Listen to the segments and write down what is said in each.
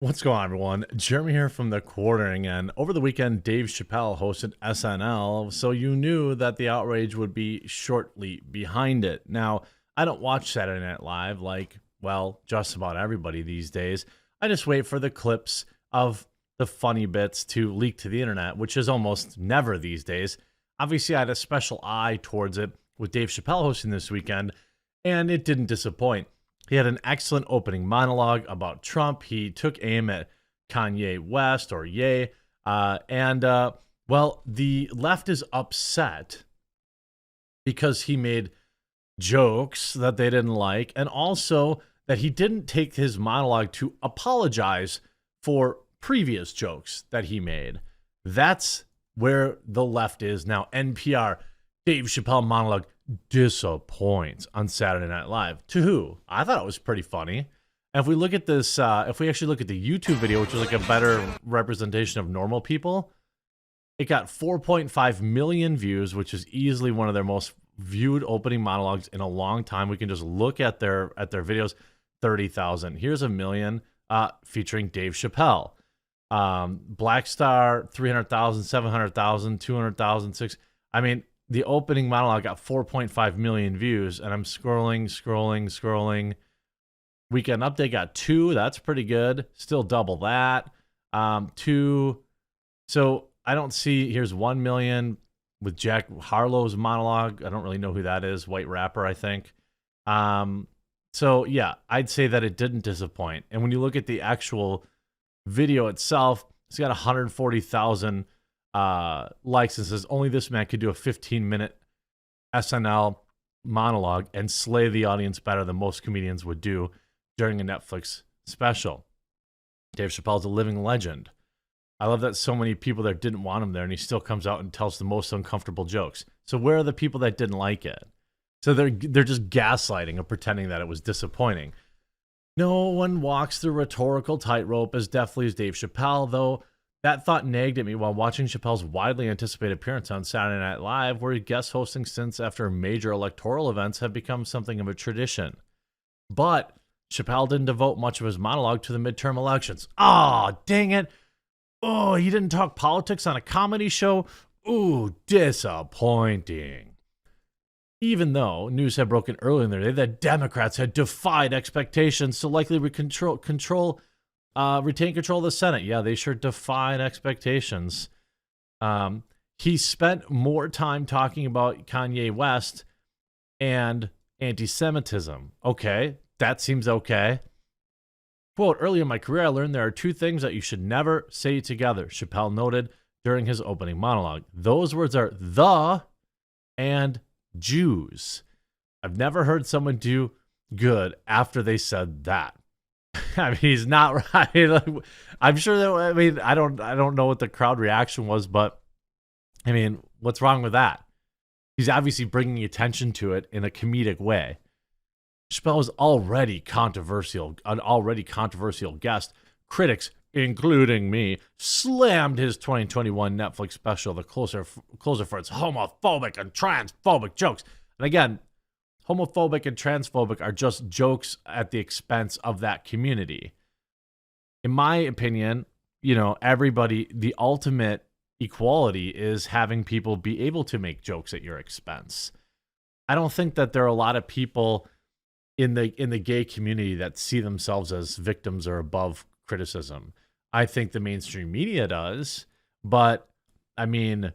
What's going on, everyone? Jeremy here from The Quartering, and over the weekend, Dave Chappelle hosted SNL, so you knew that the outrage would be shortly behind it. Now, I don't watch Saturday Night Live like, well, just about everybody these days. I just wait for the clips of the funny bits to leak to the internet, which is almost never these days. Obviously, I had a special eye towards it with Dave Chappelle hosting this weekend, and it didn't disappoint. He had an excellent opening monologue about Trump. He took aim at Kanye West or Ye. Well, the left is upset because he made jokes that they didn't like, and also that he didn't take his monologue to apologize for previous jokes that he made. That's where the left is now. NPR, Dave Chappelle monologue disappoints on Saturday Night Live. To who? I thought it was pretty funny. And if we look at this, if we actually look at the YouTube video, which is like a better representation of normal people, it got 4.5 million views, which is easily one of their most viewed opening monologues in a long time. We can just look at their videos. 30,000. Here's a million featuring Dave Chappelle. Black Star, 300,000, 700,000, 200,000, 6. I mean, the opening monologue got 4.5 million views, and I'm scrolling. Weekend Update got 2. That's pretty good. Still double that. 2. So I don't see. Here's 1 million with Jack Harlow's monologue. I don't really know who that is. White rapper, I think. So yeah, I'd say that it didn't disappoint. And when you look at the actual video itself, it's got 140,000 likes and says only this man could do a 15-minute SNL monologue and slay the audience better than most comedians would do during a Netflix special. Dave Chappelle's a living legend. I love that so many people there didn't want him there, and he still comes out and tells the most uncomfortable jokes. So where are the people that didn't like it? So they're just gaslighting and pretending that it was disappointing. No one walks the rhetorical tightrope as deftly as Dave Chappelle, though. That thought nagged at me while watching Chappelle's widely anticipated appearance on Saturday Night Live, where he guest hosting stints after major electoral events have become something of a tradition. But Chappelle didn't devote much of his monologue to the midterm elections. Oh, dang it. Oh, he didn't talk politics on a comedy show? Ooh, disappointing. Even though news had broken earlier in the day that Democrats had defied expectations to likely retain control of the Senate. Yeah, they sure defied expectations. He spent more time talking about Kanye West and anti-Semitism. Okay, that seems okay. Quote, early in my career, I learned there are two things that you should never say together, Chappelle noted during his opening monologue. Those words are the and Jews. I've never heard someone do good after they said that. I mean, he's not right. I'm sure that, I mean, I don't know what the crowd reaction was, but I mean, what's wrong with that? He's obviously bringing attention to it in a comedic way. Chappelle was an already controversial guest. Critics, including me, slammed his 2021 Netflix special, The Closer for its homophobic and transphobic jokes. And again, homophobic and transphobic are just jokes at the expense of that community. In my opinion, everybody, the ultimate equality is having people be able to make jokes at your expense. I don't think that there are a lot of people in the gay community that see themselves as victims or above criticism. I think the mainstream media does, but I mean,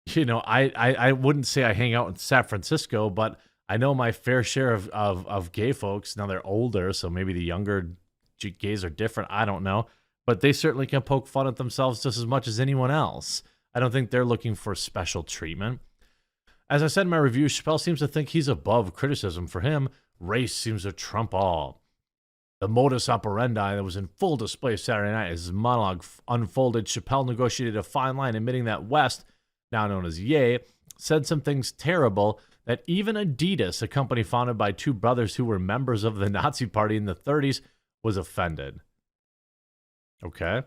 I wouldn't say I hang out in San Francisco, but I know my fair share of gay folks. Now they're older, so maybe the younger gays are different. I don't know, but they certainly can poke fun at themselves just as much as anyone else. I don't think they're looking for special treatment. As I said in my review, Chappelle seems to think he's above criticism. For him, race seems to trump all. The modus operandi that was in full display Saturday night as his monologue unfolded, Chappelle negotiated a fine line, admitting that West, now known as Ye, said some things terrible that even Adidas, a company founded by two brothers who were members of the Nazi Party in the 30s, was offended. Okay.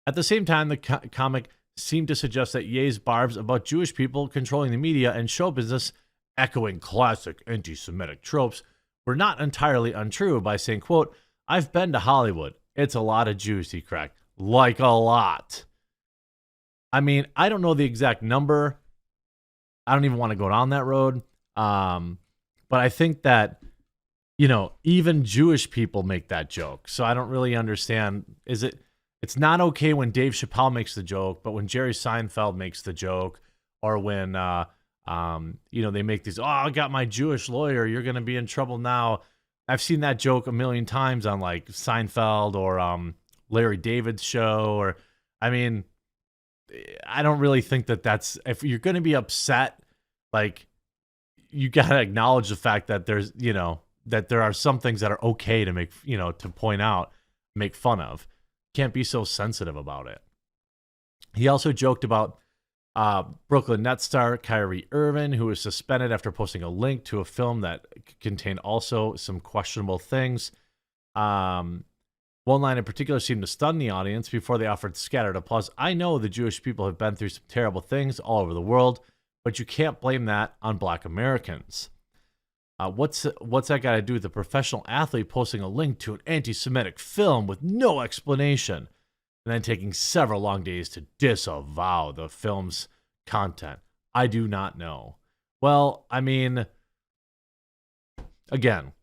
At the same time, the comic seemed to suggest that Ye's barbs about Jewish people controlling the media and show business, echoing classic anti-Semitic tropes, were not entirely untrue by saying, quote, I've been to Hollywood. It's a lot of juice, he cracked. Like a lot. I mean, I don't know the exact number. I don't even want to go down that road. But I think that, even Jewish people make that joke. So I don't really understand. It's not okay when Dave Chappelle makes the joke, but when Jerry Seinfeld makes the joke, or when, they make these, I got my Jewish lawyer, you're going to be in trouble now. I've seen that joke a million times on like Seinfeld or Larry David's show. Or, I mean, I don't really think that's, if you're going to be upset, like, you got to acknowledge the fact that that there are some things that are okay to make, to point out, make fun of. Can't be so sensitive about it. He also joked about Brooklyn Nets star Kyrie Irving, who was suspended after posting a link to a film that contained also some questionable things. One line in particular seemed to stun the audience before they offered scattered applause. I know the Jewish people have been through some terrible things all over the world, but you can't blame that on Black Americans. What's that got to do with a professional athlete posting a link to an anti-Semitic film with no explanation, and then taking several long days to disavow the film's content? I do not know. Well, I mean, again,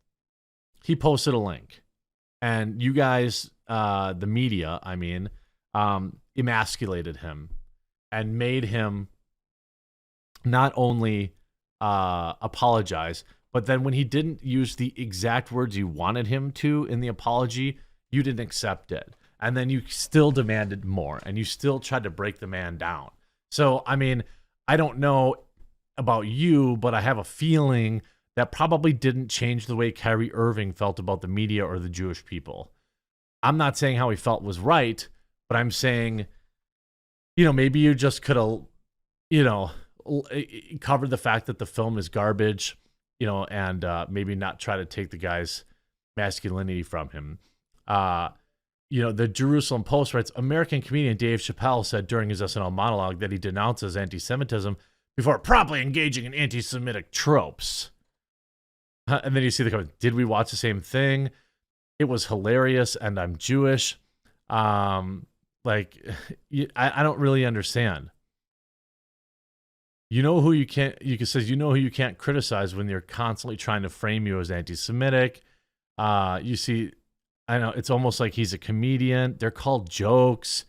he posted a link, and you guys, the media, emasculated him and made him not only apologize, but then when he didn't use the exact words you wanted him to in the apology, you didn't accept it. And then you still demanded more, and you still tried to break the man down. So, I mean, I don't know about you, but I have a feeling that probably didn't change the way Kyrie Irving felt about the media or the Jewish people. I'm not saying how he felt was right, but I'm saying, maybe you just could have, covered the fact that the film is garbage, and maybe not try to take the guy's masculinity from him. The Jerusalem Post writes, American comedian Dave Chappelle said during his SNL monologue that he denounces anti-Semitism before promptly engaging in anti-Semitic tropes. And then you see the comment, did we watch the same thing? It was hilarious, and I'm Jewish. I don't really understand. You know who you can't criticize when they're constantly trying to frame you as anti-Semitic. You see, I know it's almost like he's a comedian. They're called jokes.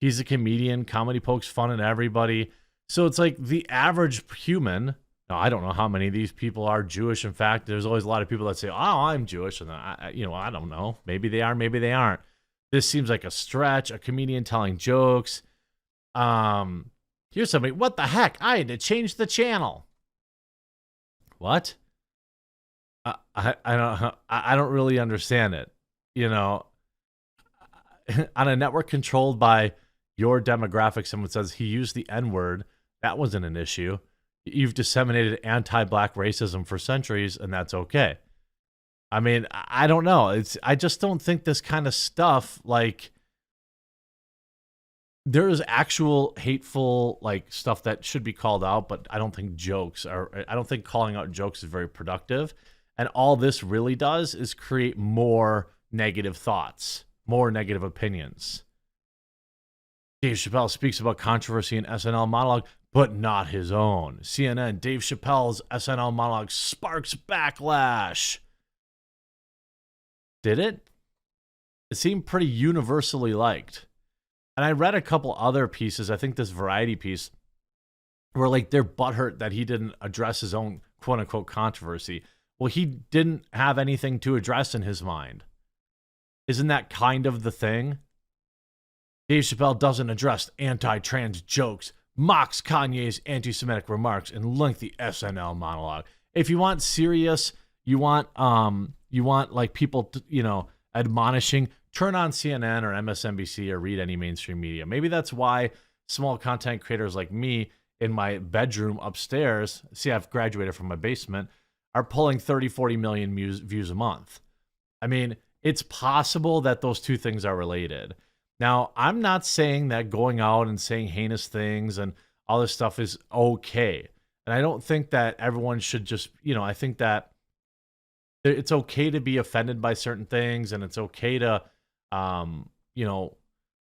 He's a comedian. Comedy pokes fun at everybody. So it's like the average human. Now, I don't know how many of these people are Jewish. In fact, there's always a lot of people that say, "Oh, I'm Jewish," and I don't know. Maybe they are. Maybe they aren't. This seems like a stretch. A comedian telling jokes. Here's somebody. What the heck? I had to change the channel. What? I don't really understand it. On a network controlled by your demographic, someone says he used the N-word. That wasn't an issue. You've disseminated anti-black racism for centuries, and that's okay. I mean, I don't know. I just don't think this kind of stuff, like, there is actual hateful, like, stuff that should be called out, but I don't think calling out jokes is very productive. And all this really does is create more negative thoughts, more negative opinions. Dave Chappelle speaks about controversy in SNL monologue, but not his own. CNN, Dave Chappelle's SNL monologue sparks backlash. Did it? It seemed pretty universally liked. And I read a couple other pieces, I think this Variety piece, where like they're butthurt that he didn't address his own quote-unquote controversy. Well, he didn't have anything to address in his mind. Isn't that kind of the thing? Dave Chappelle doesn't address anti-trans jokes, mocks Kanye's anti-Semitic remarks in lengthy SNL monologue. If you want serious, you want like people, admonishing, turn on CNN or MSNBC or read any mainstream media. Maybe that's why small content creators like me in my bedroom upstairs, see, I've graduated from my basement, are pulling 30, 40 million views a month. I mean, it's possible that those two things are related. Now, I'm not saying that going out and saying heinous things and all this stuff is okay. And I don't think that everyone should just, I think that it's okay to be offended by certain things, and it's okay to you know,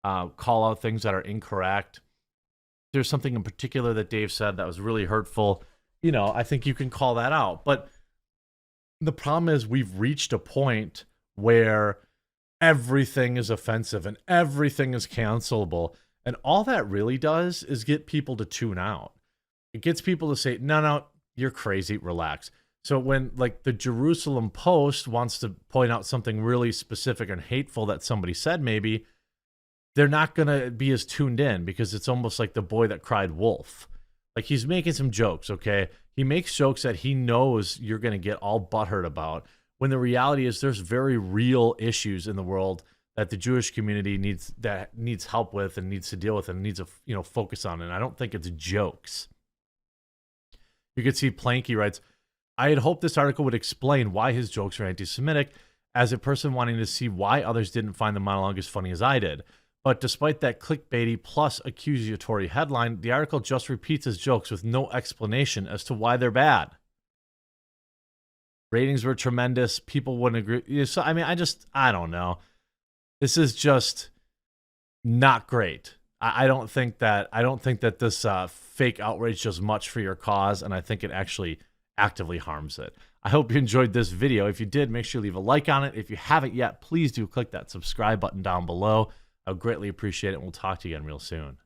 call out things that are incorrect. There's something in particular that Dave said that was really hurtful. You know, I think you can call that out. But the problem is we've reached a point where everything is offensive and everything is cancelable. And all that really does is get people to tune out. It gets people to say, no, you're crazy, relax. So when like the Jerusalem Post wants to point out something really specific and hateful that somebody said, maybe they're not going to be as tuned in because it's almost like the boy that cried wolf. Like he's making some jokes, okay? He makes jokes that he knows you're going to get all butthurt about, when the reality is there's very real issues in the world that the Jewish community needs help with and needs to deal with and needs to focus on. And I don't think it's jokes. You can see Planky writes, I had hoped this article would explain why his jokes are anti-Semitic, as a person wanting to see why others didn't find the monologue as funny as I did. But despite that clickbaity plus accusatory headline, the article just repeats his jokes with no explanation as to why they're bad. Ratings were tremendous. People wouldn't agree. So, I mean, I don't know. This is just not great. I don't think that this fake outrage does much for your cause, and I think it actually actively harms it. I hope you enjoyed this video. If you did, make sure you leave a like on it. If you haven't yet, please do click that subscribe button down below. I would greatly appreciate it, and we'll talk to you again real soon.